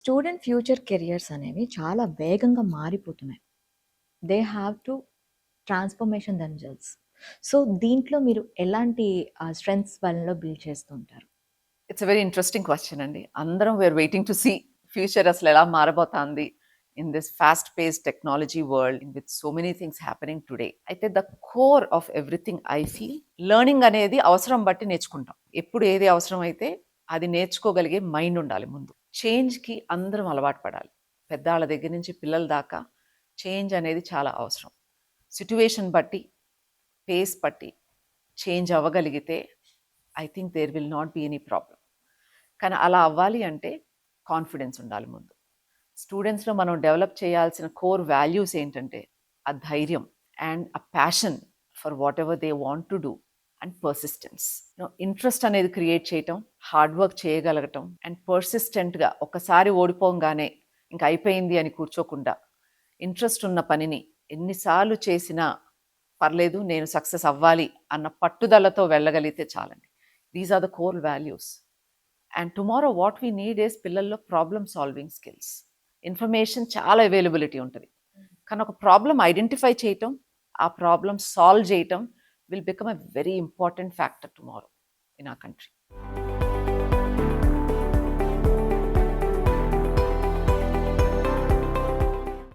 Student future careers అనేవి చాలా వేగంగా మారిపోతున్నాయి. They have to transformation themselves. So, దీంట్లో మీరు ఎలాంటి స్ట్రెంగ్త్స్ వాళ్ళలో బిల్డ్ చేస్తూ ఉంటారు? ఇట్స్ వెరీ ఇంట్రెస్టింగ్ క్వశ్చన్ అండి. అందరం we're waiting to see future అసలు ఎలా మారబోతోంది in this fast pace technology world with so many things happening today. అయితే the core of everything I feel learning అనేది అవసరం బట్టి నేర్చుకుంటాం. ఎప్పుడు ఏది అవసరం అయితే అది నేర్చుకోగలిగే మైండ్ ఉండాలి ముందు. చేంజ్కి అందరం అలవాటు పడాలి. పెద్దవాళ్ళ దగ్గర నుంచి పిల్లల దాకా చేంజ్ అనేది చాలా అవసరం. సిట్యువేషన్ బట్టి పేస్ బట్టి చేంజ్ అవ్వగలిగితే I think there will not be any problem. కానీ అలా అవ్వాలి అంటే కాన్ఫిడెన్స్ ఉండాలి ముందు. స్టూడెంట్స్లో మనం డెవలప్ చేయాల్సిన కోర్ వాల్యూస్ ఏంటంటే ఆ ధైర్యం అండ్ ఆ passion for what ever they want to do and persistence. Interest అనేది క్రియేట్ చేయటం, హార్డ్ వర్క్ చేయగలగటం అండ్ పర్సిస్టెంట్గా ఒక్కసారి ఓడిపోగానే ఇంకా అయిపోయింది అని కూర్చోకుండా ఇంట్రెస్ట్ ఉన్న పనిని ఎన్నిసార్లు చేసినా పర్లేదు నేను సక్సెస్ అవ్వాలి అన్న పట్టుదలతో వెళ్ళగలిగితే చాలండి. These are the core values. And tomorrow what we need is పిల్లల్లో ప్రాబ్లమ్ సాల్వింగ్ స్కిల్స్. ఇన్ఫర్మేషన్ చాలా అవైలబిలిటీ ఉంటుంది, కానీ ఒక ప్రాబ్లం ఐడెంటిఫై చేయటం, ఆ ప్రాబ్లం సాల్వ్ చేయటం will become a very important factor tomorrow in our country.